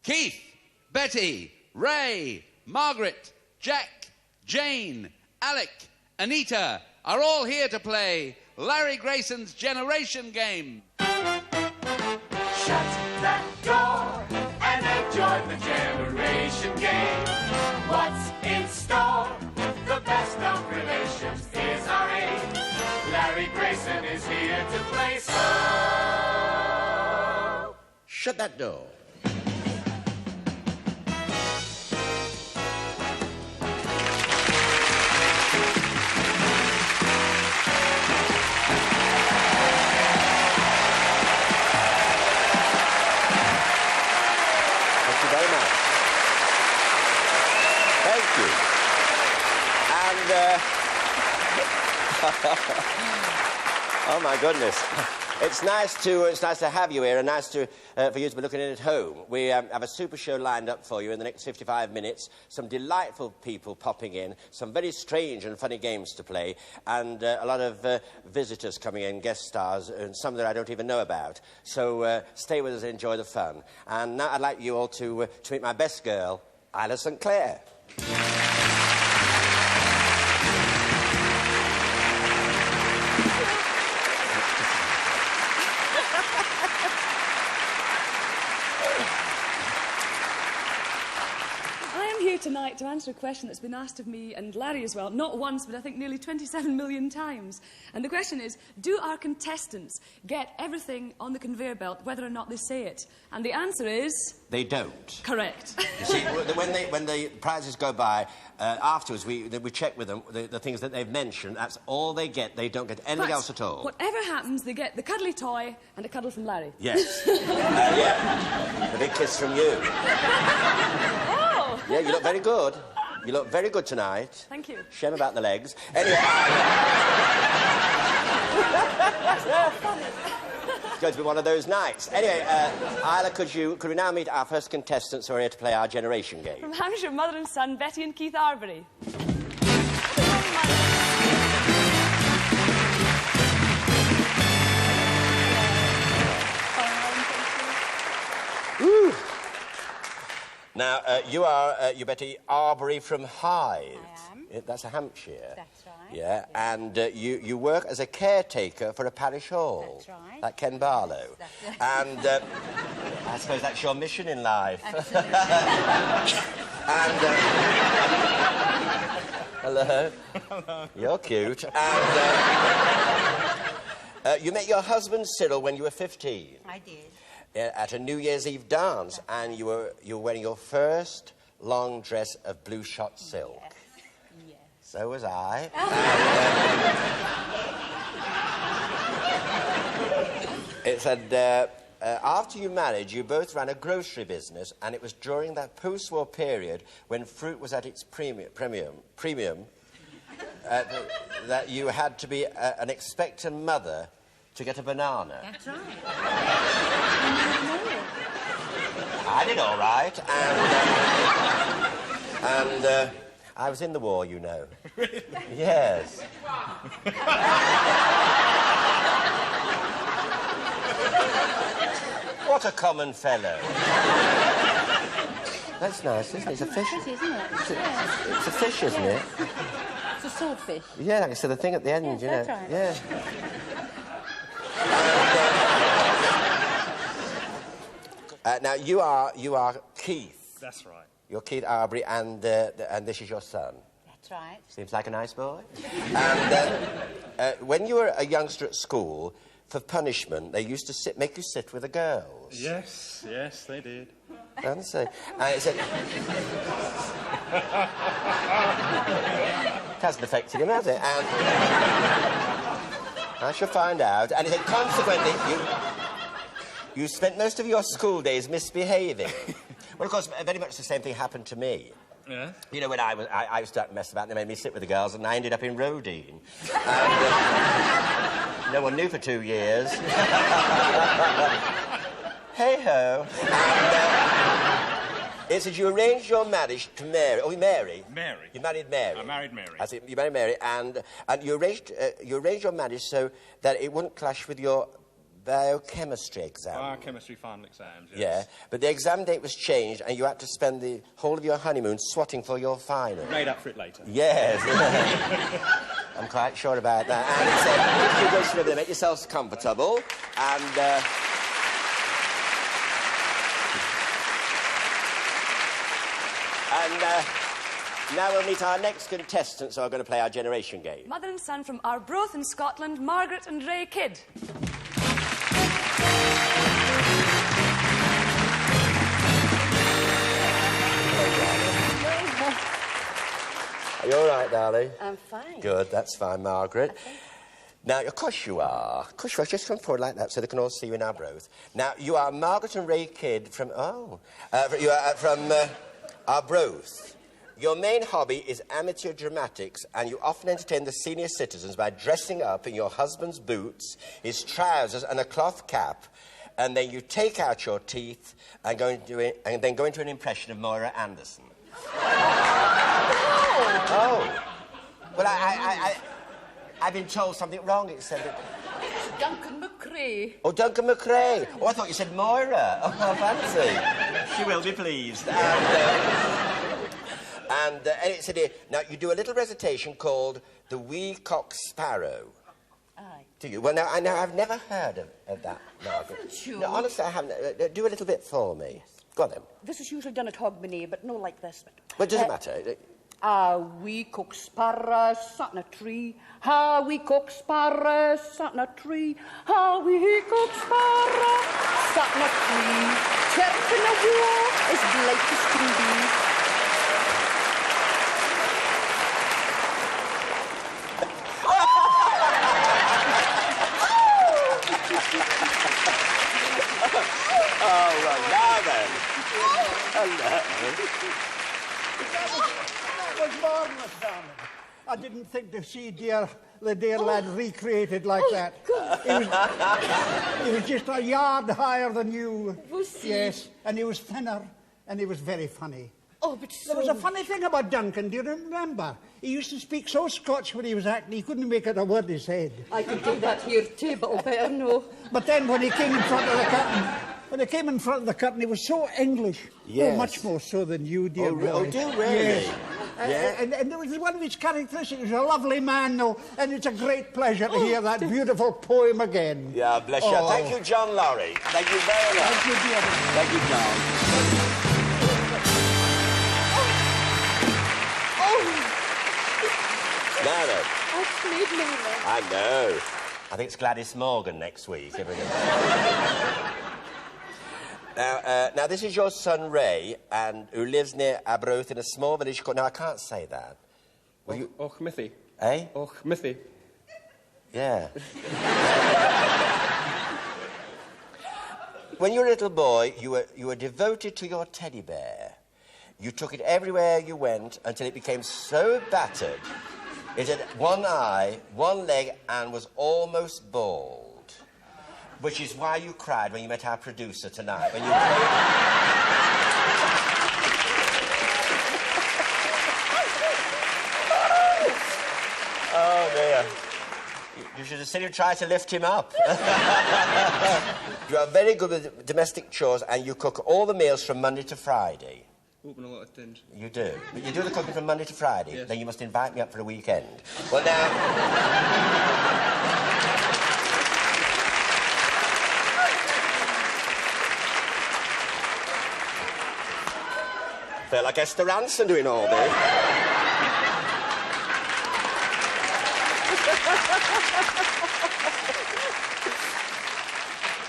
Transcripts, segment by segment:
Keith, Betty, Ray, Margaret, Jack, Jane, Alec, Anita are all here to play Larry Grayson's Generation Game. Shut that door and enjoy the Generation Game. What's in store? The best of relations is our aim. Larry Grayson is here to play, so shut that door. Oh my goodness! It's nice to have you here, and nice to for you to be looking in at home. We have a super show lined up for you in the next 55 minutes. Some delightful people popping in, some very strange and funny games to play, and a lot of visitors coming in, guest stars, and some that I don't even know about. So stay with us and enjoy the fun. And now I'd like you all to meet my best girl, Isla St Clair. Tonight to answer a question that's been asked of me and Larry as well, not once, but I think nearly 27 million times. And the question is, do our contestants get everything on the conveyor belt, whether or not they say it? And the answer is... They don't. Correct. You see, when the prizes go by, afterwards we check with them the things that they've mentioned. That's all they get. They don't get anything else at all. Whatever happens, they get the cuddly toy and a cuddle from Larry. Yes. Yeah. The big kiss from you. Yeah, you look very good. You look very good tonight. Thank you. Shame about the legs. Anyway... It's going to be one of those nights. Anyway, Isla, could we now meet our first contestants who are here to play our Generation Game? From Hampshire, mother and son, Betty and Keith Arbery. Woo! Now, you Betty Arbery from Hythe. I am. That's a Hampshire. That's right. Yeah, and you work as a caretaker for a parish hall. That's right. Like Ken Barlow. Yes, that's and I suppose that's your mission in life. Absolutely. And hello. Hello. You're cute. And you met your husband Cyril when you were 15. I did. At a New Year's Eve dance, and you were wearing your first long dress of blue shot silk. Yes. Yes. So was I. It said after you married, you both ran a grocery business, and it was during that post-war period when fruit was at its premium that you had to be an expectant mother to get a banana. That's right. I did all right, and I was in the war, you know. Really? Yes. What a common fellow. That's nice, isn't it? It's a fish. It's a fish, isn't it? It's a fish, isn't it? It's a swordfish. Yeah, like I said, the thing at the end, yes, you know. That's right. Yeah. Now, you are Keith. That's right. You're Keith Arbery, and this is your son. That's right. Seems like a nice boy. And when you were a youngster at school, for punishment, they used to make you sit with the girls. Yes, yes, they did. And so, it said... It hasn't affected him, has it? And I shall find out. And it said, consequently, you spent most of your school days misbehaving. Well, of course, very much the same thing happened to me. Yeah? You know, when I used to mess about, and they made me sit with the girls, and I ended up in Rodine. And no one knew for 2 years. Hey-ho. It says you arranged your marriage to Mary. Oh, Mary? Mary. You married Mary. I married Mary. I see, you married Mary, and you arranged your marriage so that it wouldn't clash with your biochemistry exam. Biochemistry final exams, yes. Yeah, but the exam date was changed and you had to spend the whole of your honeymoon swatting for your final. Made up for it later. Yes. I'm quite sure about that. And if you wish to make yourselves comfortable and... now we'll meet our next contestants who are going to play our generation game. Mother and son from Arbroath in Scotland, Margaret and Ray Kidd. Are you all right, darling? I'm fine. Good, that's fine, Margaret. Now, of course you are. Of course you are. Just come forward like that so they can all see you in Arbroath. Now, you are Margaret and Ray Kidd from... you are from Arbroath. Your main hobby is amateur dramatics, and you often entertain the senior citizens by dressing up in your husband's boots, his trousers, and a cloth cap, and then you take out your teeth and go into an impression of Moira Anderson. Oh. Well, I've been told something wrong. It said that... Duncan McCrae. Oh, Duncan McCrae. Oh, I thought you said Moira. Oh, fancy. She will be pleased. And it said here, now, you do a little recitation called The Wee Cock Sparrow. Aye. Do you? Well, now, I've never heard of that, Margaret. Haven't you? No, honestly, I haven't. Do a little bit for me. Go on, then. This is usually done at Hogmanay, but no like this. But it doesn't matter. A wee cock sparrow sat in a tree. A wee cock sparrow sat in a tree. A wee cock sparrow sat in a tree. Chirp in the wall is like the scroobies. Oh, well, now then. Hello. That was marvellous, darling. I didn't think to see the dear lad recreated like that. He was just a yard higher than you. Was he? Yes, and he was thinner, and he was very funny. Oh, but There was a funny thing about Duncan, do you remember? He used to speak so Scotch when he was acting, he couldn't make it a word he said. I could do that here too, but I'll better no. But then when he came in front of the curtain, he was so English. Yes. Oh, much more so than you, dear boy. Oh, do you really? Yes. Yeah. And there was one of his characteristics. He was a lovely man, though, and it's a great pleasure to hear that beautiful poem again. Yeah, bless you. Oh. Thank you, John Laurie. Thank you very much. Thank you, dear. Thank you, John. Now then. I've made me. I know. I think it's Gladys Morgan next week. Now, this is your son, Ray, and who lives near Arbroath in a small village called... Now, I can't say that. Will you... Ochmithy. Eh? Ochmithy. Yeah. When you were a little boy, you were devoted to your teddy bear. You took it everywhere you went until it became so battered it had one eye, one leg, and was almost bald. Which is why you cried when you met our producer tonight, when you came... Oh, dear. You should have seen you try to lift him up. You are very good with domestic chores, and you cook all the meals from Monday to Friday. Open a lot of tins. You do. But you do the cooking from Monday to Friday. Yes. Then you must invite me up for a weekend. Well, now... feel like Esther Ranson doing all this.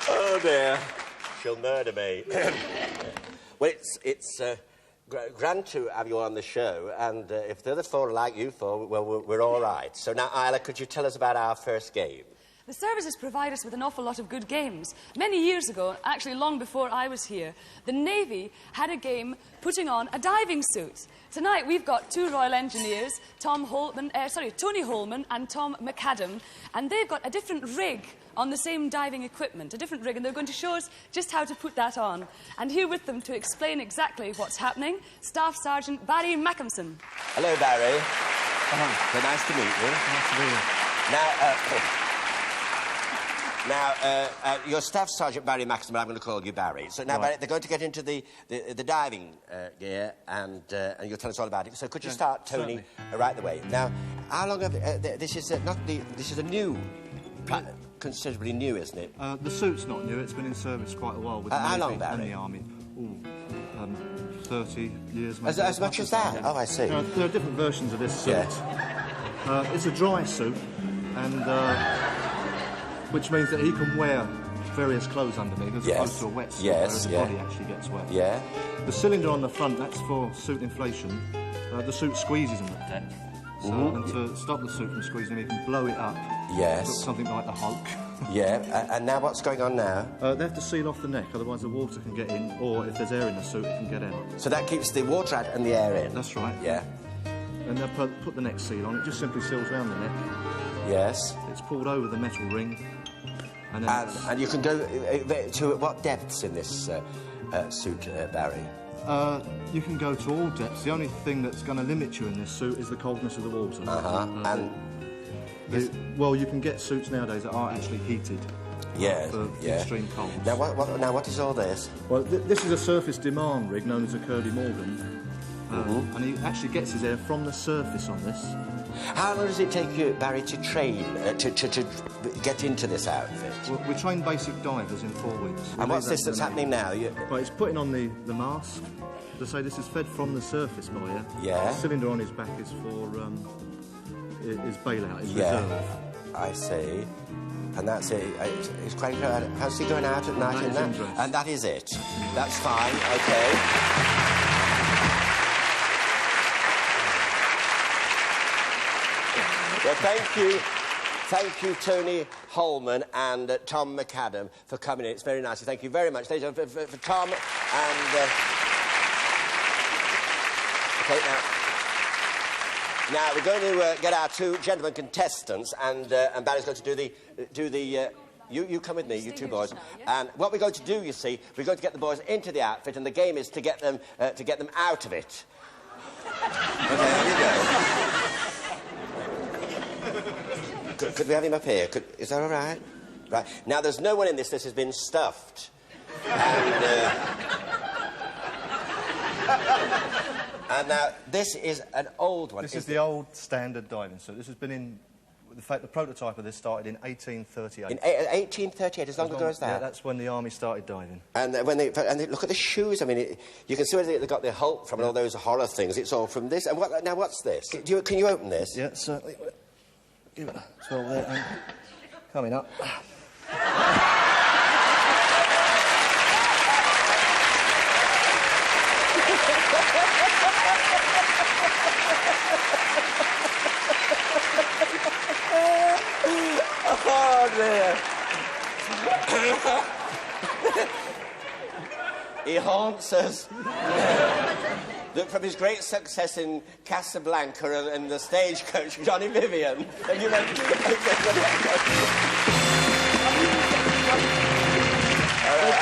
Oh, dear. She'll murder me. Well, it's grand to have you on the show, and if the other four are like you four, well, we're all right. So now, Isla, could you tell us about our first game? The services provide us with an awful lot of good games. Many years ago, actually long before I was here, the Navy had a game putting on a diving suit. Tonight we've got two Royal Engineers, Tony Holman and Tom McAdam, and they've got a different rig on the same diving equipment, a different rig, and they're going to show us just how to put that on. And here with them to explain exactly what's happening, Staff Sergeant Barry Mackinson. Hello, Barry. So nice to meet you. Nice to meet you. Now, Now, your Staff Sergeant Barry Maxton, I'm going to call you Barry. So now, Barry, they're going to get into the diving gear, and you'll tell us all about it. So could you start, Tony, right the way? Now, how long have this is this is a new, considerably new, isn't it? The suit's not new. It's been in service quite a while with the how Navy long, Barry? and the Army. 30 years. Maybe. As much as that? Oh, I see. There are different versions of this suit. Yes. It's a dry suit, and which means that he can wear various clothes underneath as opposed to a wet suit where the body actually gets wet. Yeah. The cylinder on the front, that's for suit inflation. The suit squeezes him at deck. So, and to stop the suit from squeezing, he can blow it up. Yes. Look something like the Hulk. Yeah, and now what's going on now? They have to seal off the neck, otherwise the water can get in, or if there's air in the suit, it can get out. So that keeps the water out and the air in? That's right. Yeah. And they'll put the neck seal on, it just simply seals round the neck. Yes. It's pulled over the metal ring. And, then and you can go to what depths in this suit, Barry? You can go to all depths. The only thing that's going to limit you in this suit is the coldness of the water. And well, you can get suits nowadays that are actually heated. For extreme cold. Now, what is all this? Well, this is a surface demand rig known as a Curdy Morgan. And he actually gets his air from the surface on this. How long does it take you, Barry, to train, to get into this outfit? Well, we train basic divers in 4 weeks. And what's this that's happening now? Well, he's putting on the mask. To say this is fed from the surface by you. Yeah. The cylinder on his back is for his bailout, his reserve. I see. And that's it. It's quite good. How's he going out at night in that? And that is it. That's fine. Okay. Well, thank you, Tony Holman and Tom McAdam for coming in. It's very nice. Thank you very much, ladies and gentlemen, for Tom and. Okay, now we're going to get our 2 gentlemen contestants, and Barry's going to do the. You come with me, you 2 boys. And what we're going to do, you see, we're going to get the boys into the outfit, and the game is to get them out of it. Okay, there you go. Could we have him up here? Is that all right? Right. Now, there's no one in this. This has been stuffed. And now, this is an old one. This is the old standard diving suit. This has been in... In fact, the prototype of this started in 1838. In 1838, as long ago as that? Yeah, that's when the Army started diving. And look at the shoes. I mean, you can see where they got the Hulk from and all those horror things. It's all from this. And now, what's this? Can you open this? Yeah, certainly. Give it a twirl there and coming up. Oh, dear. He haunts us. From his great success in Casablanca and the Stagecoach, Johnny Vivian. Have you read?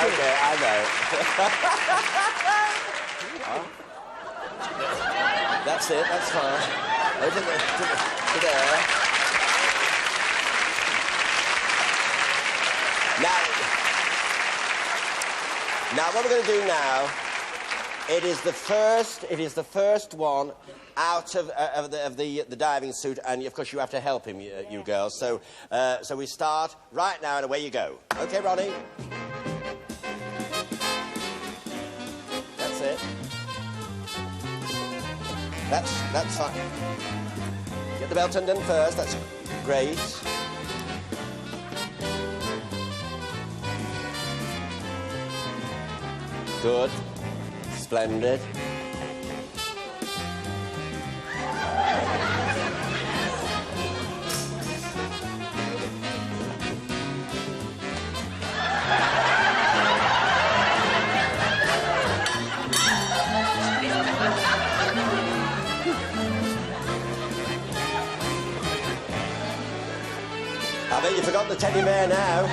Okay, I know. That's it, that's fine. To there. Now, what we're going to do now, it is the first one out of the diving suit, and of course you have to help him, you girls. So we start right now, and away you go. Okay, Ronnie. That's it. That's fine. Get the belt undone first. That's great. Good. Splendid. I bet you've forgotten the teddy bear now.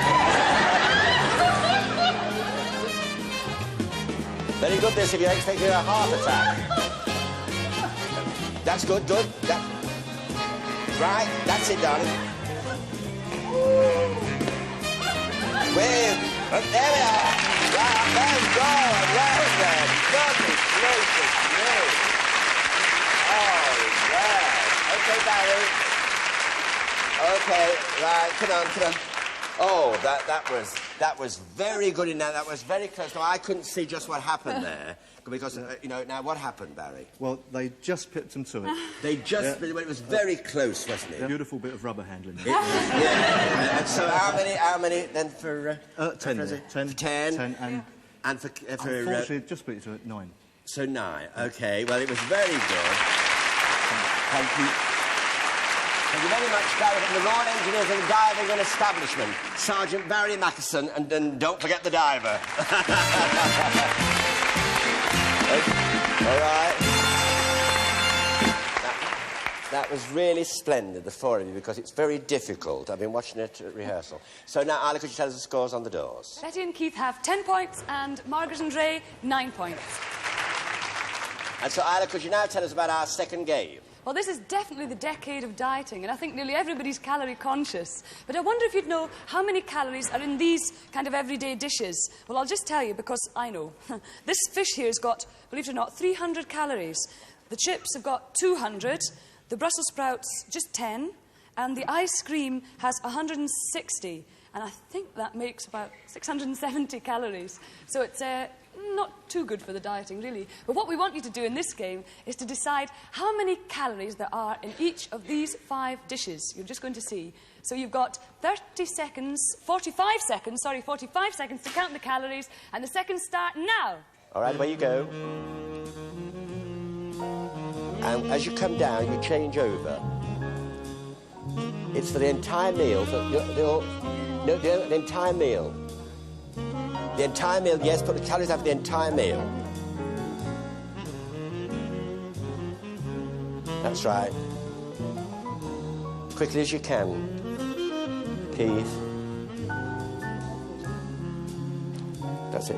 Very good, this, if you're expecting a heart attack. That's good. Right, that's it, darling. There we are. Right, there's going. Well then. Goodness gracious me. Oh, yeah. OK, Barry. OK, right, come on. Oh, that was very good in there. That was very close. Now, I couldn't see just what happened there. Because, you know, now what happened, Barry? Well, they just pipped them to it. They just... It was very close, wasn't it? Beautiful bit of rubber handling. Yeah. And so how many then for... 10 there. 10. 10. And for unfortunately, just put it to 9. So 9. OK, well, it was very good. Thank you. Thank you very much, Barry, from the Royal Engineers and Diving and Establishment, Sergeant Barry Mackison, and don't forget the diver. All right. That was really splendid, the four of you, because it's very difficult. I've been watching it at rehearsal. So now, Isla, could you tell us the scores on the doors? Betty and Keith have 10 points, and Margaret and Ray, 9 points. And so, Isla, could you now tell us about our second game? Well, this is definitely the decade of dieting, and I think nearly everybody's calorie conscious. But I wonder if you'd know how many calories are in these kind of everyday dishes. Well, I'll just tell you, because I know. This fish here has got, believe it or not, 300 calories. The chips have got 200, the Brussels sprouts just 10, and the ice cream has 160. And I think that makes about 670 calories. So it's not too good for the dieting, really. But what we want you to do in this game is to decide how many calories there are in each of these 5 dishes. You're just going to see. So you've got 45 seconds to count the calories, and the seconds start now. All right, away you go. And as you come down, you change over. It's for the entire meal. The entire meal. The entire meal, yes, put the calories out for the entire meal. That's right. Quickly as you can. Keith. That's it.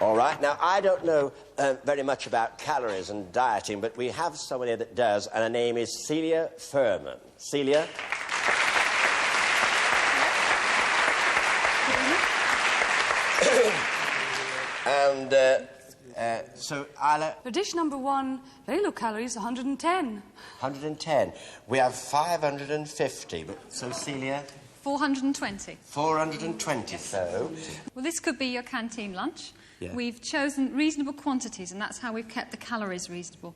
All right, now, I don't know very much about calories and dieting, but we have someone here that does, and her name is Celia Furman. Celia? And, so, Isla... For dish number 1, very low calories, 110. 110. We have 550, but... So, Celia... 420. 420, so... Well, this could be your canteen lunch. Yeah. We've chosen reasonable quantities, and that's how we've kept the calories reasonable.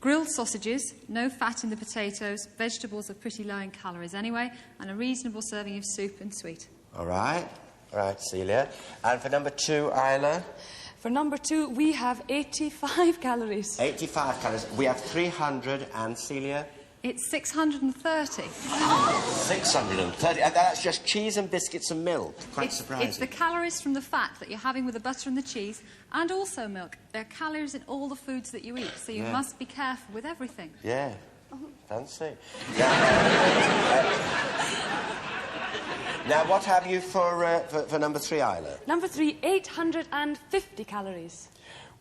Grilled sausages, no fat in the potatoes, vegetables are pretty low in calories anyway, and a reasonable serving of soup and sweet. All right, Celia. And for number 2, Isla? For number 2, we have 85 calories. 85 calories. We have 300, and Celia? It's 630. 630. And that's just cheese and biscuits and milk. Quite surprising. It's the calories from the fat that you're having with the butter and the cheese, and also milk. There are calories in all the foods that you eat, so you must be careful with everything. Yeah. Fancy. Now, what have you for number 3, Isla? Number 3, 850 calories.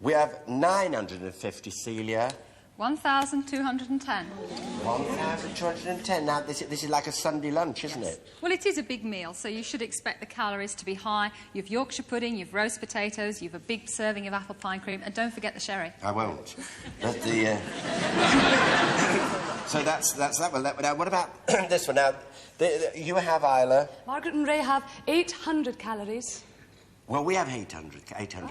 We have 950, Celia. 1,210. 1,210. Now, this is like a Sunday lunch, isn't it? Well, it is a big meal, so you should expect the calories to be high. You've Yorkshire pudding, you've roast potatoes, you've a big serving of apple pie cream, and don't forget the sherry. I won't. But the... So that's that one. Now, what about this one? Now, you have, Isla... Margaret and Ray have 800 calories. Well, we have 800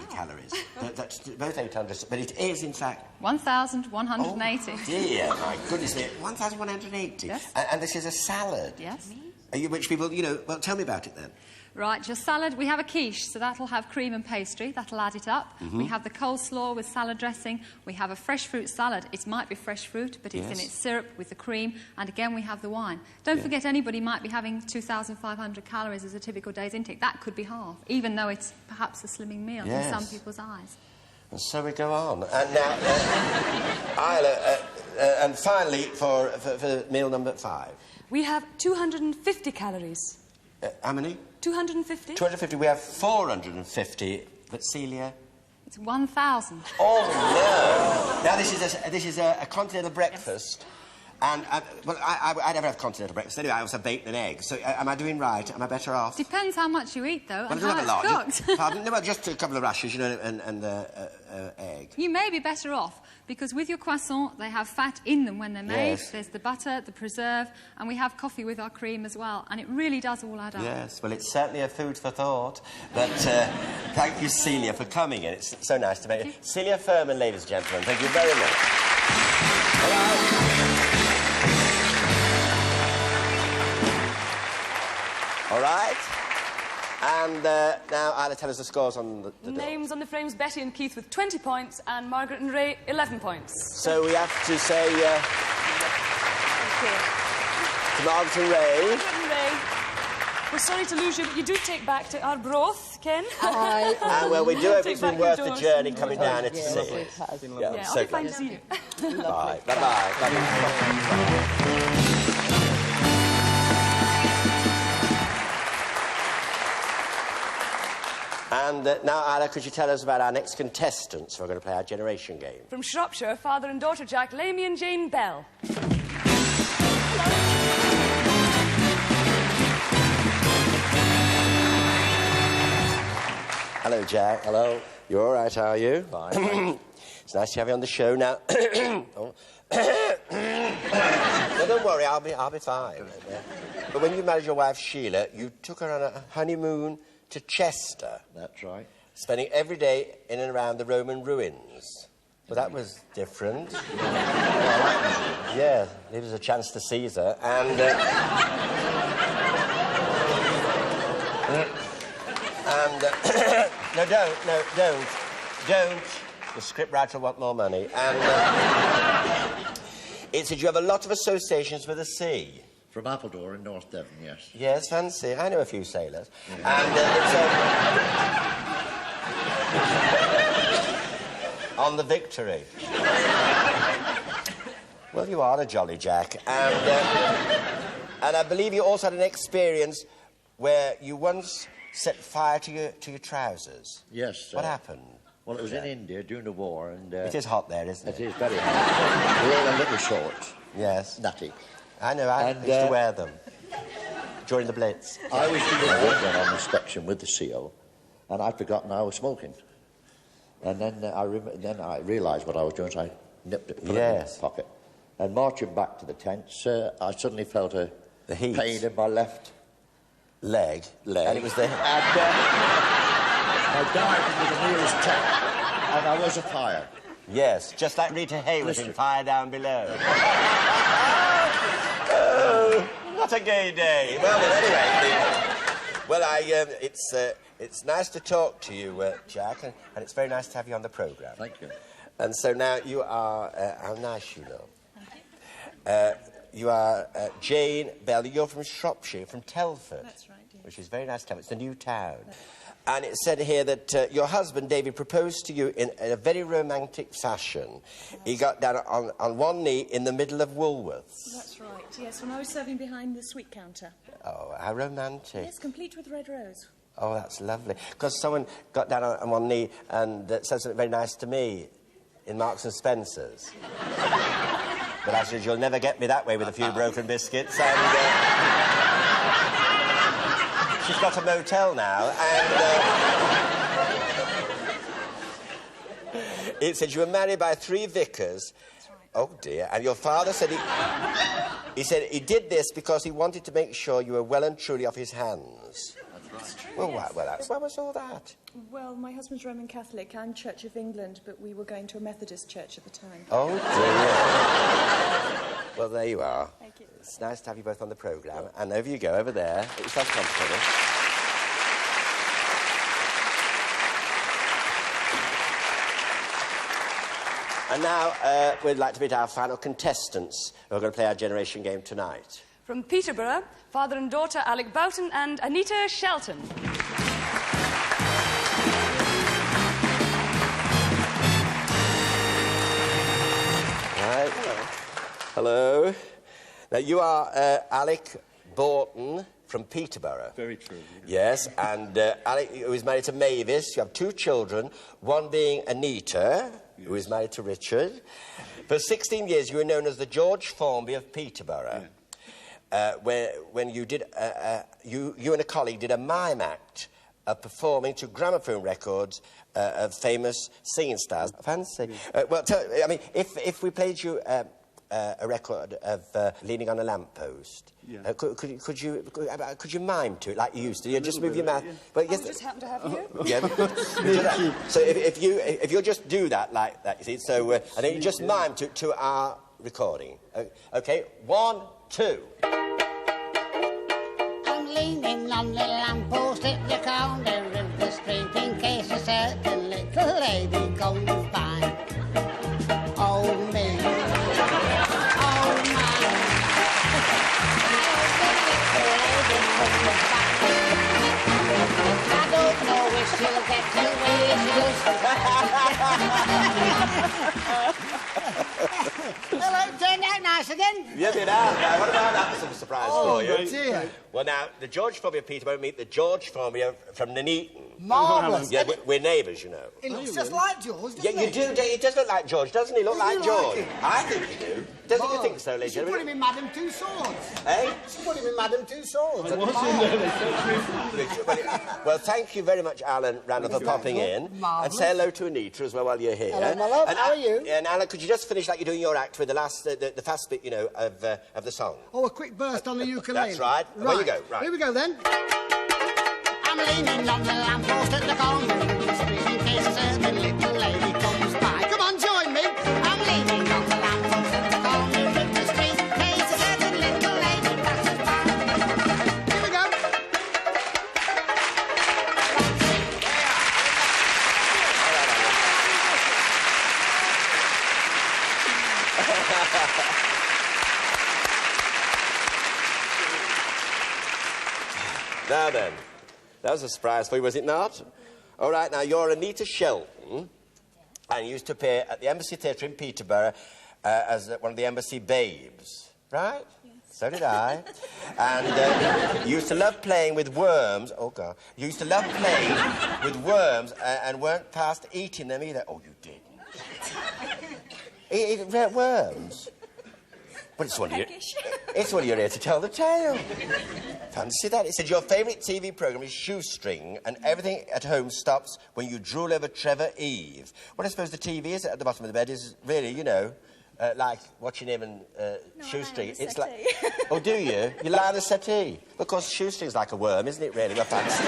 calories. That's both 800, but it is, in fact... 1,180. Oh, dear, my goodness. 1,180? Yes. And this is a salad? Yes. Which people, well, tell me about it, then. Right, your salad, we have a quiche, so that'll have cream and pastry. That'll add it up. We have the coleslaw with salad dressing. We have a fresh fruit salad. It might be fresh fruit, but it's in its syrup with the cream. And again, we have the wine. Don't forget, anybody might be having 2,500 calories as a typical day's intake. That could be half, even though it's perhaps a slimming meal in some people's eyes. And so we go on. And now, Isla, and finally, for meal number 5. We have 250 calories. How many? 250? 250. We have 450. But Celia? It's 1,000. Oh, no. Now, this is a continental breakfast. Yes. And, well, I never have continental breakfast. Anyway, I also have bacon and eggs. So, am I doing right? Am I better off? Depends how much you eat, though, well, and how it's cooked. Pardon? No, well, just a couple of rashers, you know, and egg. You may be better off, because with your croissant, they have fat in them when they're made. Yes. There's the butter, the preserve, and we have coffee with our cream as well, and it really does all add up. Yes, well, it's certainly a food for thought. But thank you, Celia, for coming in. It's so nice to meet you. Celia Furman, ladies and gentlemen, thank you very much. All right. And now, Isla, tell us the scores on the names on the frames: Betty and Keith with 20 points, and Margaret and Ray 11 points. So we have to say to Margaret and Ray. Margaret and Ray, we're sorry to lose you, but you do take back to Arbroath, Ken. Well, we do hope it's been worth the journey coming down here to see it. Yeah, I'll be fine to see you. Bye. Bye-bye. Bye-bye. And now, Isla, could you tell us about our next contestants who are going to play our generation game? From Shropshire, father and daughter Jack Lamy and Jane Bell. Hello, Jack. Hello. You all right, are you? Fine. It's nice to have you on the show now. Oh. No, don't worry, I'll be fine. But when you married your wife, Sheila, you took her on a honeymoon to Chester. That's right. Spending every day in and around the Roman ruins. Well, that was different. Yeah, it was a chance to Caesar, and... no, don't. The scriptwriter will want more money. And it said you have a lot of associations with the sea. From Appledore in North Devon, yes. Yes, fancy. I know a few sailors. Yeah. And on the Victory. Well, you are a jolly Jack. And I believe you also had an experience where you once set fire to your trousers. Yes. What happened? Well, it was in India during the war, and... it is hot there, isn't it? It is very hot. We're wearing little shorts. Yes. Nutty. I know, I used to wear them during the Blitz. I was doing on inspection with the CO, and I'd forgotten I was smoking. And then I realised what I was doing, so I nipped it, put it in my pocket. And marching back to the tents, I suddenly felt the heat. Pain in my left leg. And it was the... I dived into the nearest tent, and I was afire. Yes, just like Rita Hayworth in Fire Down Below. What a gay day. Well, anyway, it's nice to talk to you, Jack, and it's very nice to have you on the programme. Thank you. And so now you are... how nice you look. Thank you. You are Jane Bell. You're from Shropshire, from Telford. That's right, yes. Which is very nice town. It's the new town. And it said here that your husband, David, proposed to you in a very romantic fashion. He got down on one knee in the middle of Woolworths. That's right, yes, when I was serving behind the sweet counter. Oh, how romantic. Yes, complete with red rose. Oh, that's lovely. Because someone got down on one knee and said something very nice to me in Marks and Spencer's. But I said, you'll never get me that way with a few broken biscuits. And... she's got a motel now, and it said you were married by 3 vicars. That's right. Oh dear! And your father said he said he did this because he wanted to make sure you were well and truly off his hands. That's true. Well, why was all that? Well, my husband's Roman Catholic. I'm Church of England, but we were going to a Methodist church at the time. Oh dear! Well, there you are. Thank you. It's nice to have you both on the programme. And over you go, over there. Get yourself comfortable. And now, we'd like to meet our final contestants who are going to play our generation game tonight. From Peterborough, father and daughter Alec Boughton and Anita Shelton. Right. Hello. Now, you are Alec Boughton from Peterborough. Very true. Yes, and Alec, who is married to Mavis. You have 2 children, one being Anita, who is married to Richard. For 16 years, you were known as the George Formby of Peterborough. When you did, you and a colleague did a mime act of performing to gramophone records of famous singing stars. Fancy. Well, I mean, if we played you a record of Leaning on a Lamppost, could you mime to it like you used to? You just move your mouth. But yes, just happen to have you. Yeah. So if you'll just do that like that, you see. So and then you just mime to our recording. Okay, 1, 2. I'm leaning on the lamppost at the corner of the street in case a certain little lady comes by. Oh me, oh my, I don't know if she'll get to where Hello, turned out nice again. Yes, it has. Now, what about that was a surprise for you? Oh, dear. Well, now, the George Formby of Peterborough meet the George Formby from Nuneaton. Marvellous. Yeah, we're neighbours, you know. It looks just like George, doesn't it? Yeah, you do. It does look like George, doesn't he? Look like George. Like I think you do. Doesn't you think so, Lady? She put him in Madame Tussauds. Eh? She put him in Madame Tussauds. Well, thank you very much, Alan Randall, for popping in. Marvellous. And say hello to Anita as well while you're here. Hello, my love. And how are you? And Alan, could you just finish like you're doing your act with the last, the fast bit, you know, of the song? Oh, a quick burst on the ukulele. That's right. Where you go. Right. Here we go, then. I'm leaning on the lamppost at the corner of the street in case a certain little lady comes by. Come on, join me. I'm leaning on the lamppost at the corner of the street in case a certain little lady passes by. Here we go. Now then. That was a surprise for you, was it not? All right, now, you're Anita Shelton, and you used to appear at the Embassy Theatre in Peterborough as one of the Embassy babes, right? Yes. So did I. And you used to love playing with worms. Oh, God. You used to love playing with worms and weren't past eating them either. Oh, you didn't. Eat worms? But it's one you're here to tell the tale. Fancy that. It said your favourite TV programme is Shoestring and everything at home stops when you drool over Trevor Eve. Well, I suppose the TV is at the bottom of the bed is really, you know, like watching him and Shoestring. It's like... Oh, do you? You lie on the settee? Because Shoestring's like a worm, isn't it, really? Well, fancy.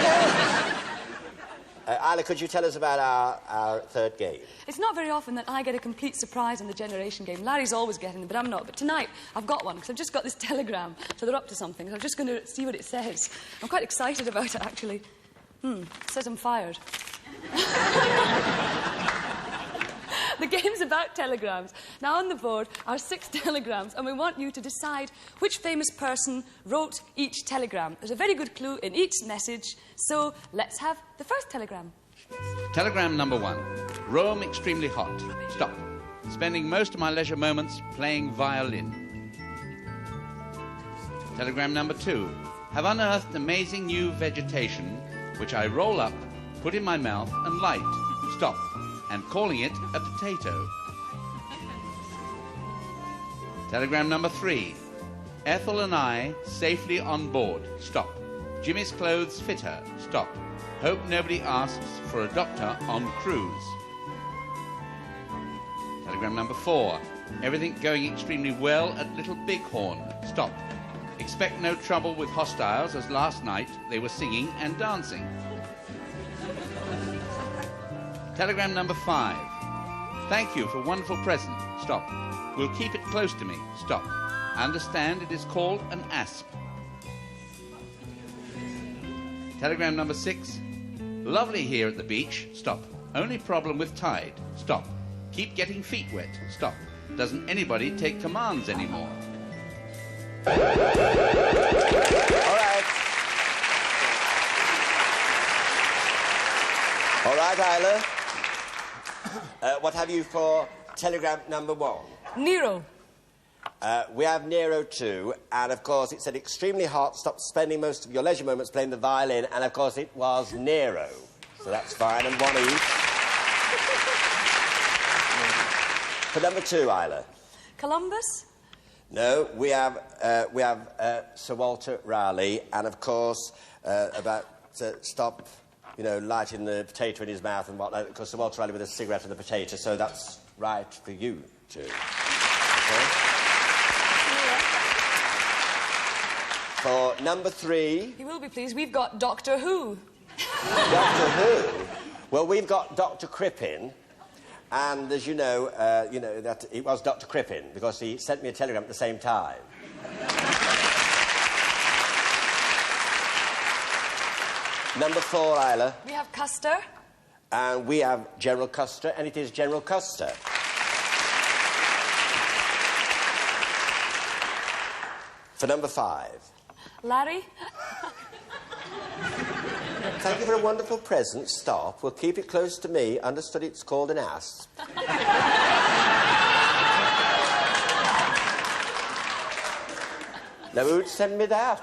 Isla, could you tell us about our third game? It's not very often that I get a complete surprise in the generation game. Larry's always getting them, but I'm not. But tonight, I've got one, because I've just got this telegram, so they're up to something. So I'm just going to see what it says. I'm quite excited about it, actually. It says I'm fired. The game's about telegrams. Now, on the board are 6 telegrams, and we want you to decide which famous person wrote each telegram. There's a very good clue in each message, so let's have the first telegram. Telegram number 1. Rome extremely hot. Stop. Spending most of my leisure moments playing violin. Telegram number 2. Have unearthed amazing new vegetation, which I roll up, put in my mouth and light. Stop. And calling it a potato. Telegram number 3. Ethel and I safely on board. Stop. Jimmy's clothes fit her. Stop. Hope nobody asks for a doctor on cruise. Telegram number 4. Everything going extremely well at Little Bighorn. Stop. Expect no trouble with hostiles, as last night they were singing and dancing. Telegram number 5. Thank you for a wonderful present. Stop. We'll keep it close to me. Stop. I understand it is called an asp. Telegram number 6. Lovely here at the beach. Stop. Only problem with tide. Stop. Keep getting feet wet. Stop. Doesn't anybody take commands anymore? All right. All right, Isla. What have you for telegram number 1? Nero. We have Nero too, and of course it said extremely hot, stop spending most of your leisure moments playing the violin, and of course it was Nero. So that's fine, and one each. For number 2, Isla. Columbus? No, we have Sir Walter Raleigh, and of course about stop, you know, lighting the potato in his mouth and whatnot, because Sir Walter Raleigh with a cigarette and the potato, so that's right for you too. Okay. For number 3... He will be pleased. We've got Doctor Who. Doctor Who? Well, we've got Dr. Crippen, and as you know that it was Dr. Crippen because he sent me a telegram at the same time. Number 4, Isla. We have Custer. And we have General Custer, and it is General Custer. For number 5. Larry? Thank you for a wonderful present. Stop. We'll keep it close to me. Understood it's called an asp. Now, who'd send me that?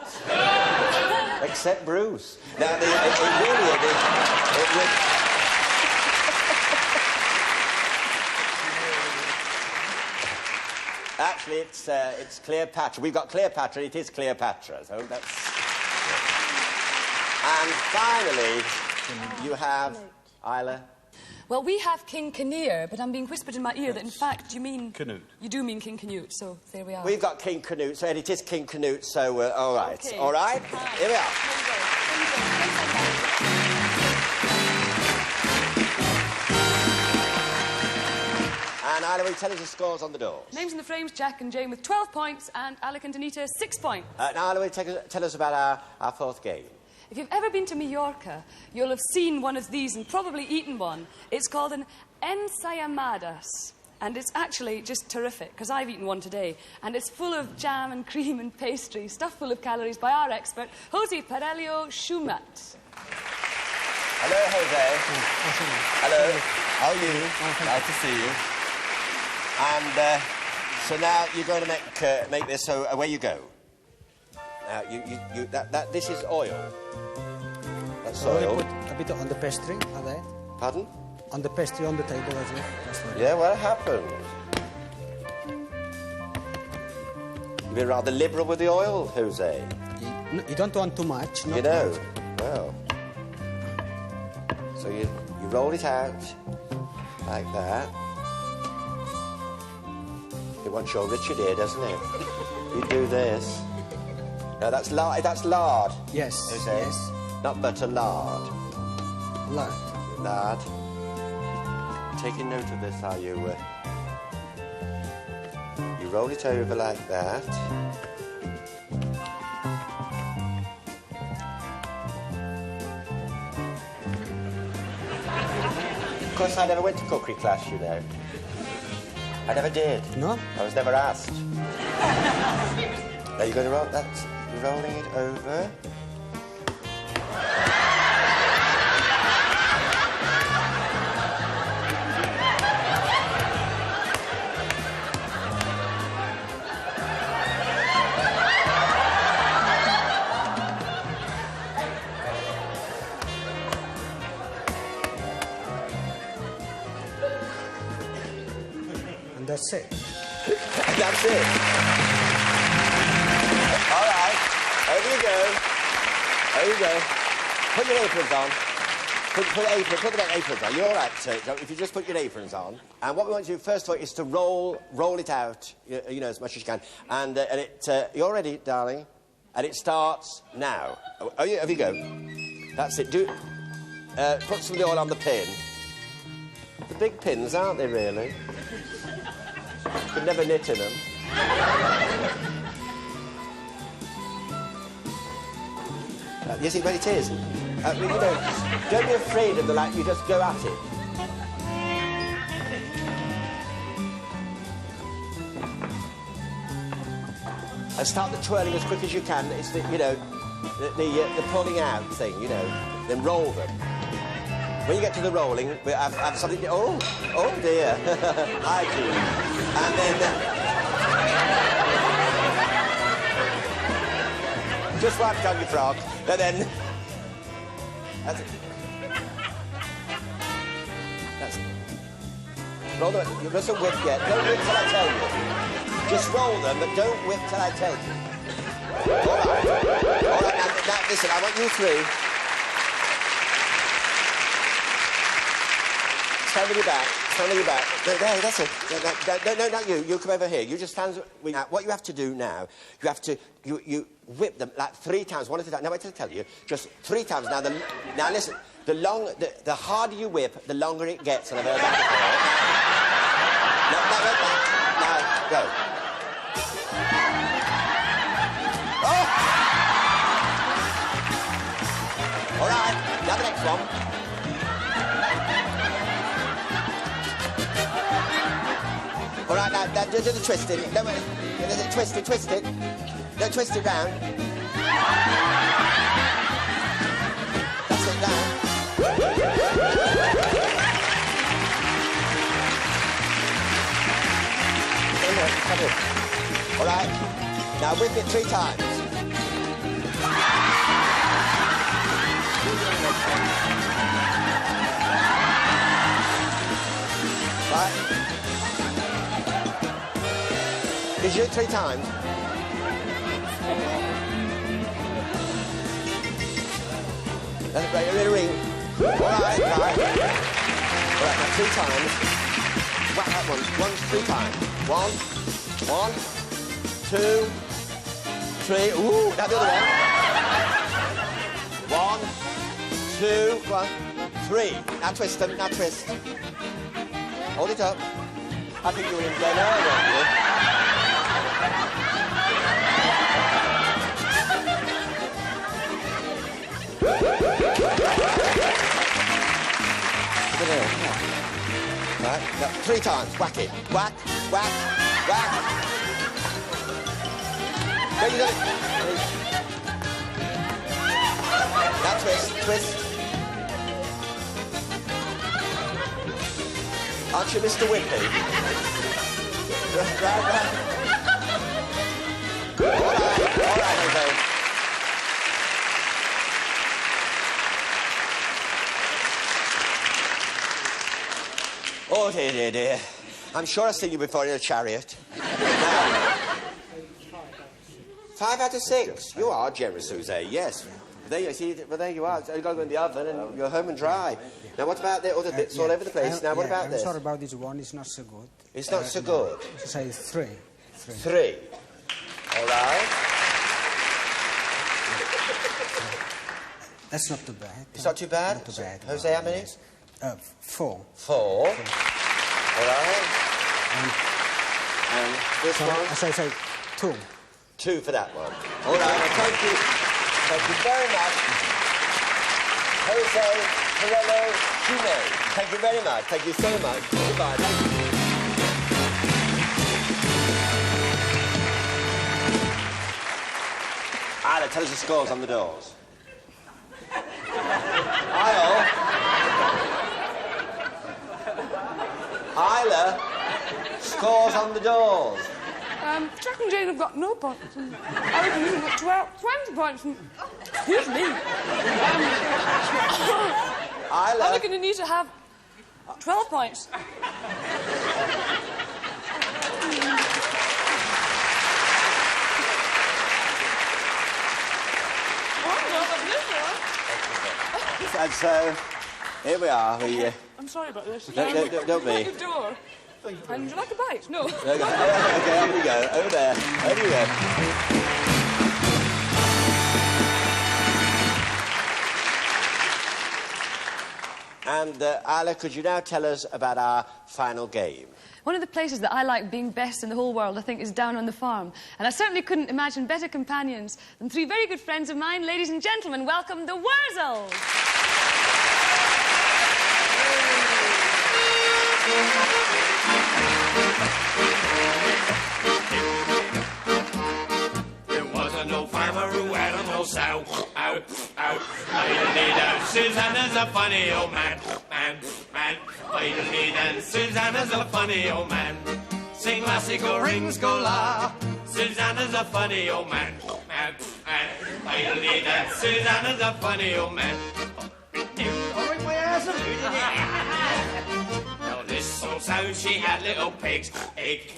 Except Bruce. Now, it really... Actually, it's Cleopatra. We've got Cleopatra. It is Cleopatra. So that's... And finally, you have Isla. Well, we have King Kinnear, but I'm being whispered in my ear that, in fact, you mean... Canute. You do mean King Canute, so there we are. We've got King Canute, so it is King Canute, so, all right. Okay. All right? Hi. Here we are. And Isla, will you tell us the scores on the doors? Names in the frames, Jack and Jane with 12 points, and Alec and Anita, 6 points. Now, Isla, will you tell us about our 4th game? If you've ever been to Mallorca, you'll have seen one of these and probably eaten one. It's called an ensayamadas. And it's actually just terrific, because I've eaten one today. And it's full of jam and cream and pastry, stuffed full of calories by our expert, Jose Perelio Schumat. Hello, Jose. Hello. How are you? Nice to see you. And so now you're going to make this, so away you go. This is oil. That's oil. Put a bit on the pastry, are there? Pardon? On the pastry on the table as well. Yeah, what happened? You've been rather liberal with the oil, Jose. You don't want too much, not you know. much. Well. So you roll it out like that. It wants your Richard here, doesn't it? You do this. No, that's lard. That's lard. Yes. Jose. Yes. Not butter, lard. Lard. Lard. Taking note of this, are you? You roll it over like that. Of course, I never went to cookery class, you know. I never did. No? I was never asked. Now you're going to roll that. You're rolling it over. That's it. That's it. All right. Over you go. Over you go. Put your aprons on. Put the aprons on. You're all right, sir. If you just put your aprons on. And what we want to do first of all is to roll it out, you know, as much as you can. And you're ready, darling. And it starts now. Have you go. That's it. Put some of the oil on the pin. The big pins, aren't they, really? You could never knit in them. You see what it is? Don't be afraid of the light, you just go at it. And start the twirling as quick as you can. It's the pulling out thing, you know. Then roll them. When you get to the rolling, we have something... Oh dear. I do. And then... Just wipe it on your frock, and then... That's it. That's it. Roll them. You mustn't whip yet. Don't whip till I tell you. Just roll them, but don't whip till I tell you. All right. All right, now listen, I want you three. Stand with your back. Stand with your back. There, that's it. No, not you. You come over here. You just stand... Now, what you have to do now, you have to... You whip them like 3 times, one at a time. Now, wait till I tell you. Just 3 times. Now, listen. The harder you whip, the longer it gets. And I've heard that before. Now, go. Oh! All right. Now the next one. All right, now do the twisting. No, twist it. No, twist it round. That's it, now. All right, now whip it 3 times. Right. Did you do it 3 times? That's a little ring. All right. All right, now 3 times. Whack that one. 3 times. 1, 2, 3. Ooh, now the other one. 1, 2, 1, 3. Now twist them. Now twist. Hold it up. I think you were in there now, weren't you? Right, now, 3 times. Whack it. Whack. There you go. Now twist. Aren't you Mr. Whippy? Right. All right, okay. Oh, dear. I'm sure I've seen you before in a chariot. Now, 5 out of 6. You are generous, Suze, yes. There you are. You've got to go in the oven and you're home and dry. Now, what about the other bits all over the place? Now, what about this? I'm sorry about this one. It's not so good. It's not so good? Say 3. 3. All right. That's not too bad. It's not too bad? Not too bad. Jose, how many? 4. 4. All right. And this one? I say 2. 2 for that one. All right. Thank you. Thank you very much. Jose Perello Chino. Thank you very much. Thank you so much. Goodbye. Thank you. Isla, tell us the scores on the doors. Isla, scores on the doors. Jack and Jane have got no points. And I reckon you've got 20 points. And, excuse me. Isla. I reckon you need to have 12 points. And so, here we are. I'm sorry about this. Don't be. The door. And would you like a bite? No. Okay, over you go. Over there. Over you go. And, Isla, could you now tell us about our final game? One of the places that I like being best in the whole world, I think, is down on the farm. And I certainly couldn't imagine better companions than 3 very good friends of mine. Ladies and gentlemen, welcome the Wurzels. There wasn't no farmer who had no sow. Out. Susanna's a funny old man. Susanna's a funny old man. Sing lassie go rings go la. Susanna's a funny old man. Idle-dee-dan, Susanna's a funny old man. All right, my ass. Now this old sow, she had little pigs. Egg,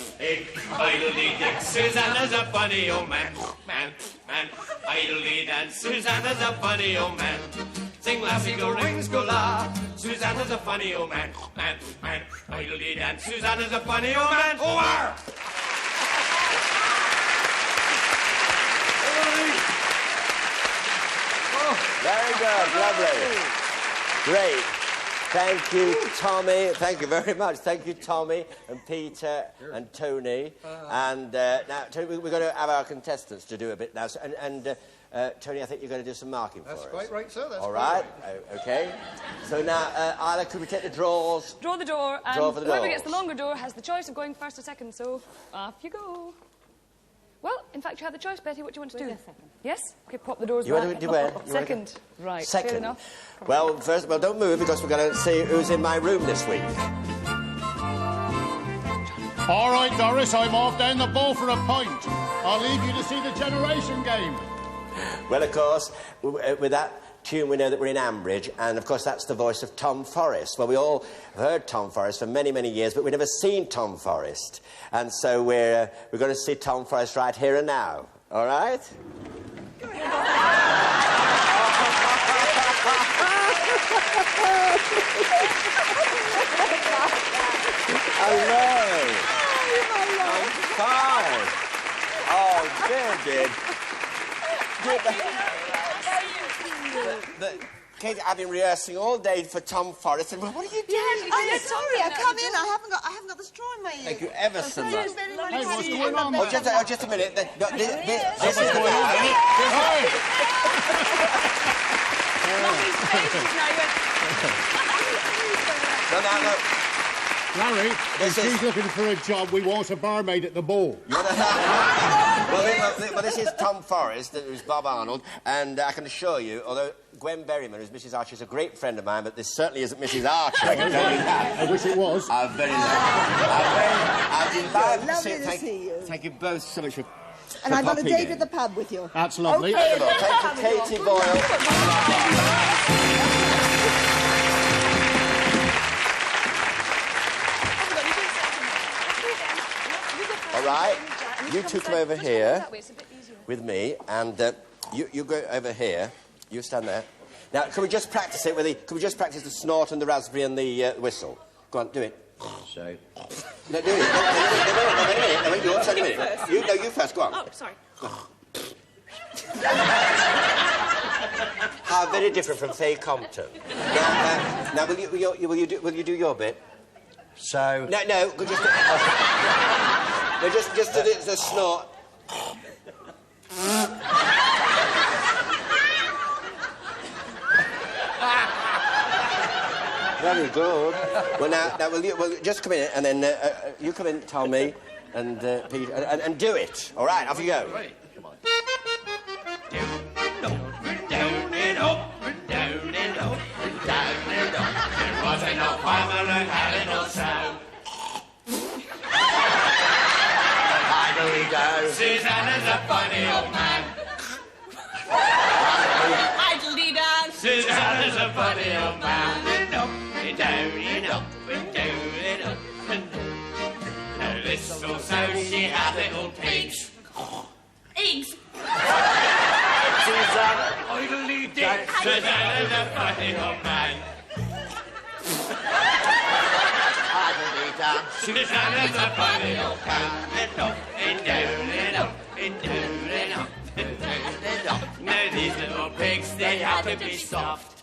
idle-dee-dan, Susanna's a funny old man. Man, idle-dee-dan, Susanna's a funny old man. Sing lassie, go rings, go la. Susanna's a funny old man. Man, idle-dee-dan, Susanna's a funny old man. Over! Very good, lovely. Great. Thank you, Tommy. Thank you very much. Thank you, Tommy and Peter and Tony. And now, Tony, we're going to have our contestants to do a bit now. So, Tony, I think you're going to do some marking for us. That's quite right, sir. That's all right. Okay. So now, Isla, could we take the draws? Draw the door, and draw for the whoever doors. gets the longer door has the choice of going first or second, so off you go. Well, in fact, you have the choice, Betty. What do you want to do? Second. Yes? Okay, pop the doors back. You want to do where? Second. Right, second. fair enough. Well, first, don't move, because we're going to see who's in my room this week. All right, Doris, I'm off down the ball for a pint. I'll leave you to see the generation game. Well, of course, with that tune, we know that we're in Ambridge, and of course that's the voice of Tom Forrest. Well, we all have heard Tom Forrest for many, many years, but we've never seen Tom Forrest, and so we're going to see Tom Forrest right here and now. All right? Hello. I'm fine. Oh, dear. Kate, I've been rehearsing all day for Tom Forrest, and what are you doing? I'm sorry, I come in. I haven't got the straw in my ear. Thank you ever so much. Hey, what's going on? Oh, just a minute. This is the No. Larry, if she's looking for a job, we want a barmaid at the ball. Well, this is Tom Forrest, who's Bob Arnold, and I can assure you, although Gwen Berryman, who's Mrs. Archer, is a great friend of mine, but this certainly isn't Mrs. Archer. I can tell you that. I wish it was. I'm very delighted to see you. Thank you both so much for And I've got a date at the pub with you. That's lovely. Okay, thank you, Katie Boyle. All right, you two come over here with me, and you go over here. You stand there. Now, can we just practice it with the? Can we just practice the snort and the raspberry and the whistle? Go on, do it. So. No, do it. No, wait, you're a minute. You first. Go on. Oh, sorry. How very different from Faye Compton. Now, will you do your bit? So. No, just do the snort. Very good. Well, now, will you just come in, and then you come in, Tommy, and Peter, and do it. All right, off you go. Right. Come on. Down and up, down and up, down and up. There wasn't no farmer who had no sow. Susanna's a funny old man. Idle-dee-dan. Susanna's a funny old man. Down and up, down and up. Now this old sow, she had little pigs. Eggs. Susanna, idle-dee-dan. Susanna's a funny old man. Susanna's a funny old man. And down and up, and down and up, and down and up. Now these little pigs, they have to be soft.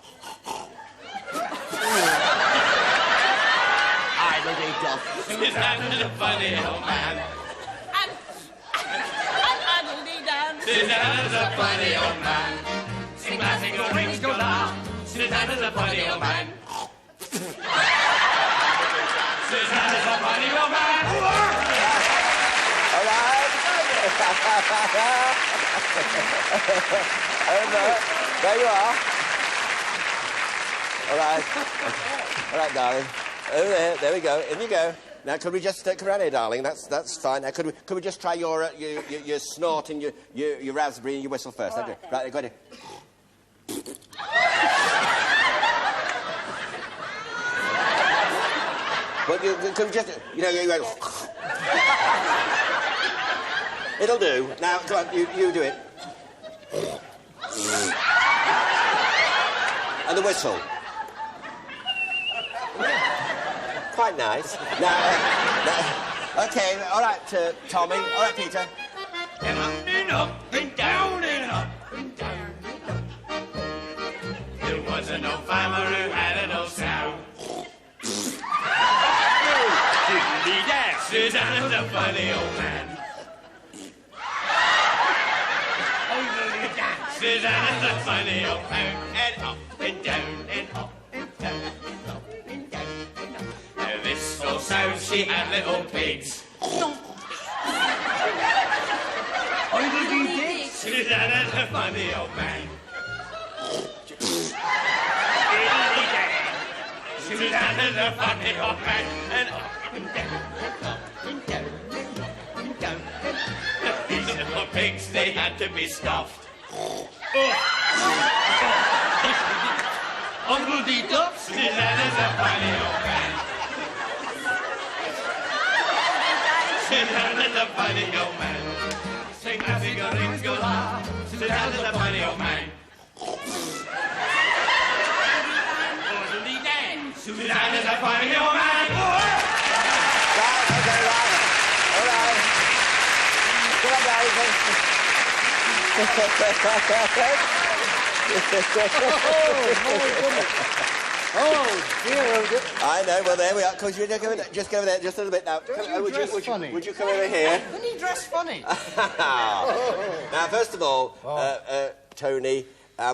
Susanna's a funny old man. And idle-dee-dan. Susanna's a funny old man. Sing lassie, go rings, go la. Susanna's a funny old man. Susanna's a funny old man. All right. There you are. All right. All right, darling. Over there. There we go. In you go. Now, could we just come around here, darling? That's fine. Now, could we just try your snort and your raspberry and your whistle first? Right, right, go ahead. Well, could we just, you went... It'll do. Now, go on, you do it. And the whistle. Quite nice. Now, OK, all right, Tommy. All right, Peter. And up and up and down and up and down and up. There wasn't no farmer who had no sound. Diddly dash, Susanna's a funny old man. Diddly dash, Susanna's a funny old man. And up and down and up and down and up and down and up. Now this old sow, she had little pigs. Susanna's a funny old man. Susanna's a funny old man. And up and down and up and down and up and down. These little pigs, they had to be stuffed. Uncle D-Dup, Susanna's a funny old man. Susanna's a funny old man. Sing a sing-a-ring-a-la, Susanna's a funny old man. Orderly Dan, Susanna's a funny old man. All right. Come on, guys. Oh, dear. I know, well, there we are. Could you just go over there, just a little bit now. Would you come over here? When you dress funny. Now, first of all, Tony,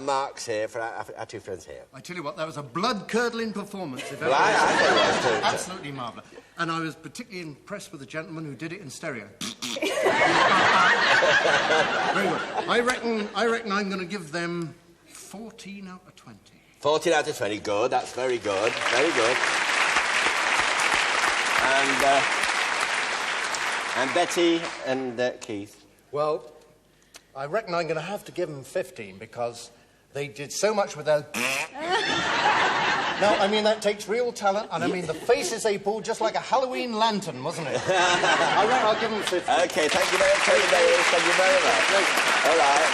Mark's here, for our two friends here. I tell you what, that was a blood-curdling performance. If Well, I thought it was too. Absolutely marvellous. And I was particularly impressed with the gentleman who did it in stereo. Very good. I reckon I'm going to give them 14 out of 20. 14 out of 20, good. That's very good. Very good. And Betty and Keith. Well, I reckon I'm going to have to give them 15 because they did so much with their... No, I mean, that takes real talent, and I mean, the faces they pulled just like a Halloween lantern, wasn't it? I reckon I'll give them 15. OK, thank you very much. Thank you very much. All right.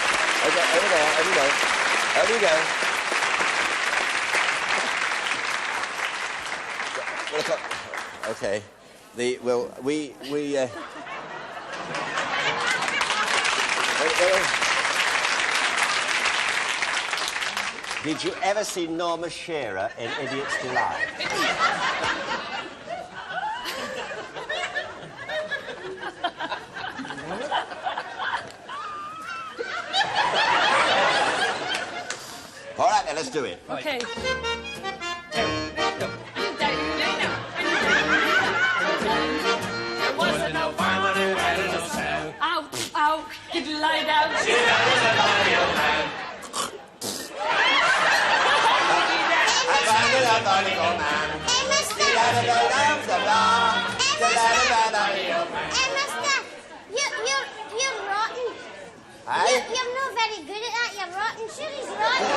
OK, over there, over there. Over you go. OK. Did you ever see Norma Shearer in Idiot's Delight? All right, then, let's do it. OK. Out, did you lie down? She was a funny old man. You're rotten. You're not very good at that. You're rotten. Sure, he's rotten.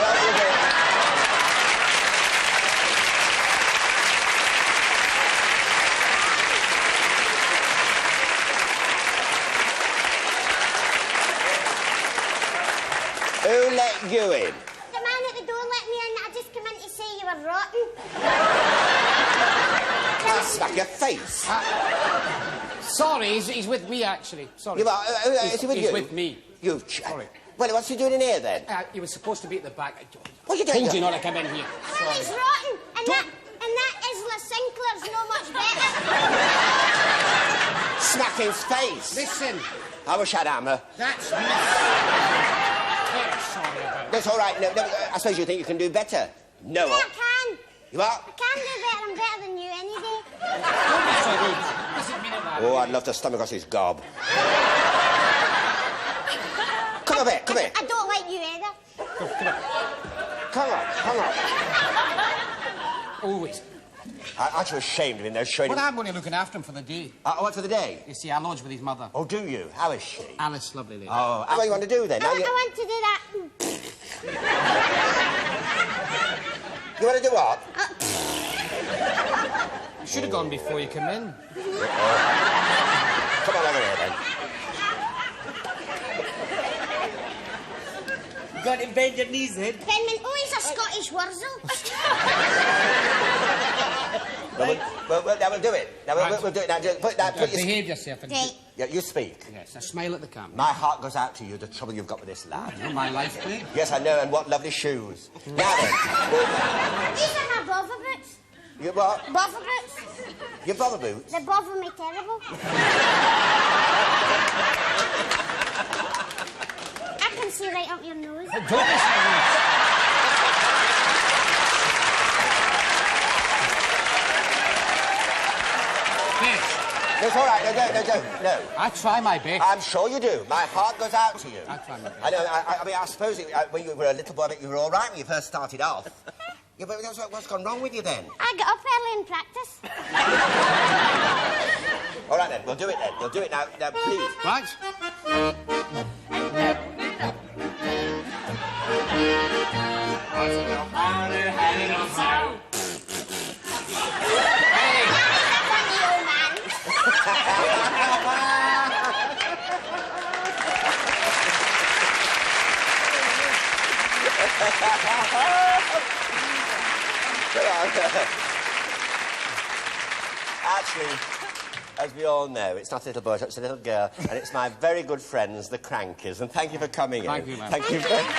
Who let you in? The man at the door let me in. I just come in to say you were rotten. I'll smack your face. Sorry, he's with me, actually. Sorry. Is he with you? He's with me. You... Sorry. Well, what's he doing in here, then? He was supposed to be at the back. What are you doing? Told you not to come in here. Well, he's rotten. And that Isla St Clair's no much better. Smack his face. Listen. I wish I'd hammer. That's me. Very sorry about That's all right. No, I suppose you think you can do better. No. Yeah, I can. You are? I can do better. I'm better than you any day. Don't be so rude. Doesn't mean it that Oh, way. I'd love to stomach us his gob. Come over here, come here. I don't like you either. Come on, come on. Always. I'm actually ashamed of him. They're showing Well, him... I'm only looking after him for the day. What, for the day? You see, I lodge with his mother. Oh, do you? How is she? Alice, lovely lady. Oh, what do you want to do, then? I want to do that. You want to do what? You should have gone before you come in. Come on over here, then. You got him bend your knees in? Penman, oh, he's a Scottish wurzel. We'll do it. We'll do it. Now, just put your... Behave yourself. And Yeah, you speak. Yes, now smile at the camera. My heart goes out to you, the trouble you've got with this lad. You know my life, please. Yes, I know, and what lovely shoes. Now then... These are my bother boots. You what? Bother boots. Your bother boots? They bother me terrible. I can see right up your nose. Don't be silent. It's all right. No. I try my best. I'm sure you do. My heart goes out to you. I try my best. I know. I mean, I suppose when you were a little boy, you were all right when you first started off. Yeah, but what's gone wrong with you then? I got up early in practice. All right then. We'll do it then. We'll do it now. Now, please. Right. Actually, as we all know, it's not a little boy, it's a little girl, and it's my very good friends, the Crankies, and thank you for coming in. Thank you, ma'am. Thank you very much.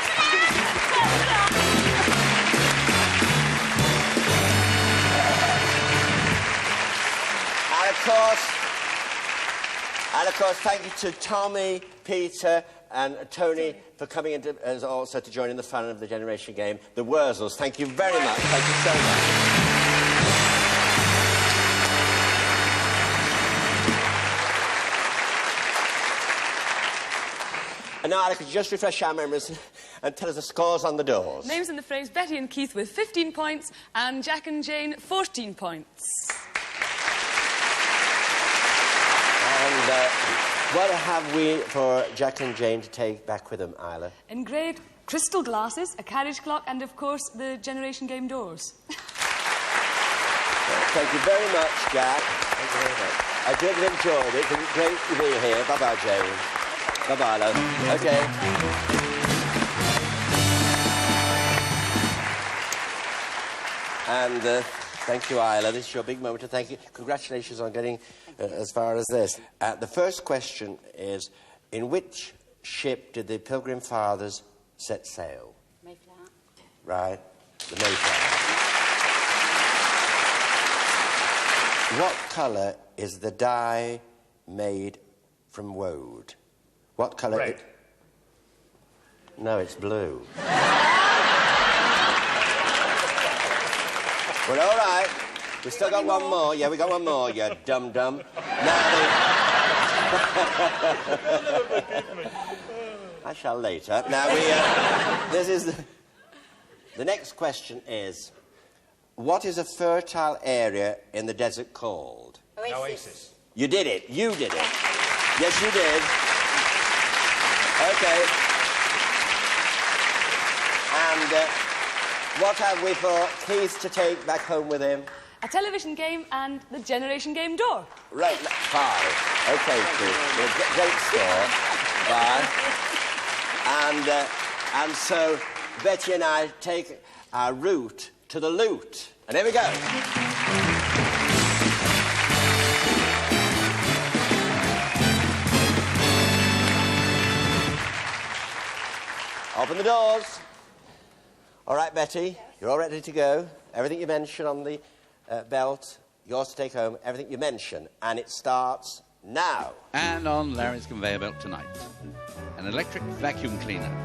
And of course, thank you to Tommy, Peter, and Tony for coming in as also to join in the fun of the Generation Game. The Wurzels, thank you very much. Thank you so much. And now, Alec, could you just refresh our memories and tell us the scores on the doors? Names in the frames, Betty and Keith with 15 points, and Jack and Jane, 14 points. And what have we for Jack and Jane to take back with them, Isla? Engraved crystal glasses, a carriage clock, and, of course, the Generation Game doors. Thank you very much, Jack. Thank you very much. I did enjoy it. It's been great to be here. Bye-bye, Jane. Bye-bye, love. OK. And thank you, Isla. This is your big moment to thank you. Congratulations on getting as far as this. The first question is, in which ship did the Pilgrim Fathers set sail? Mayflower. Right. The Mayflower. What colour is the dye made from woad? What colour? Red. No, it's blue. Well, all right. We've still got one more. Yeah, we got one more, you dum-dum. I shall later. Now, this is... The next question is, what is a fertile area in the desert called? Oasis. You did it. You did it. Yes, you did. OK. And what have we for Keith to take back home with him? A television game and the Generation Game door. Right, 5. OK, Keith. Great score. 5. And so Betty and I take our route to the loot. And here we go. Open the doors. All right, Betty, you're all ready to go. Everything you mention on the belt, yours to take home, everything you mention. And it starts now. And on Larry's conveyor belt tonight, an electric vacuum cleaner,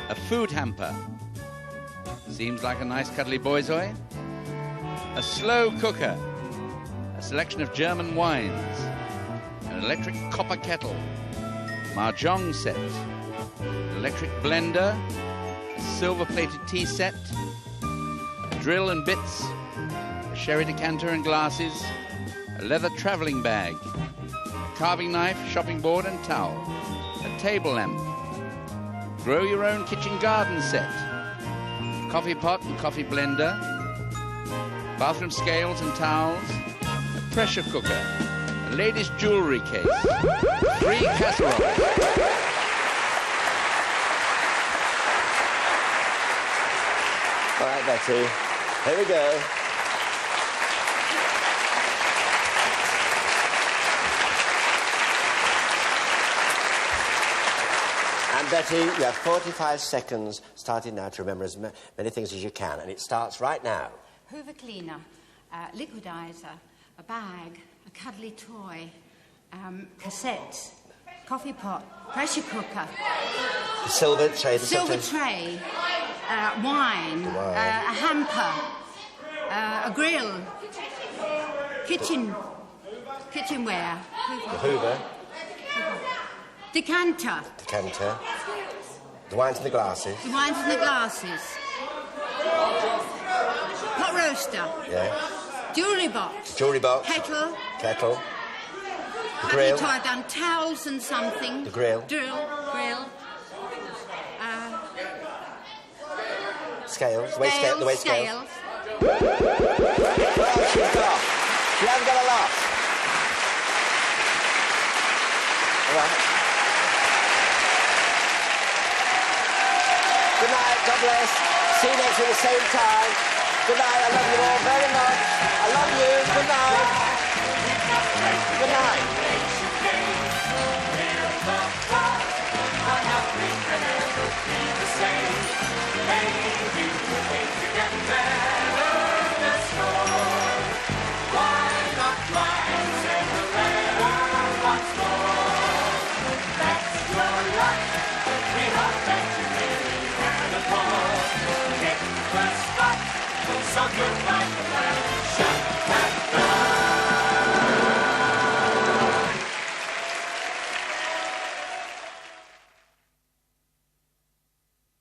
a food hamper, seems like a nice cuddly boyzoy, a slow cooker, a selection of German wines, an electric copper kettle, mahjong set, an electric blender, a silver-plated tea set, a drill and bits, a sherry decanter and glasses, a leather travelling bag, carving knife, shopping board and towel, a table lamp, grow your own kitchen garden set, coffee pot and coffee blender, bathroom scales and towels, a pressure cooker, a ladies' jewellery case, 3 casseroles. All right, Betty, here we go. And Betty, you have 45 seconds starting now to remember as many things as you can, and it starts right now. Hoover cleaner, liquidizer, a bag, a cuddly toy, cassette, coffee pot, pressure cooker. The silver tray. Wine, a hamper, a grill, kitchenware. The Hoover. Decanter. The wines and the glasses. Pot roaster. Yeah. Jewellery box. Kettle. The grill. I've done towels and something. The grill. Grill. Scales. The weight scales. Well, she's got. She hasn't got a lot. All right. Good night. God bless. See you next week at the same time. Good night. I love you all very much. I love you. Good night. Good night.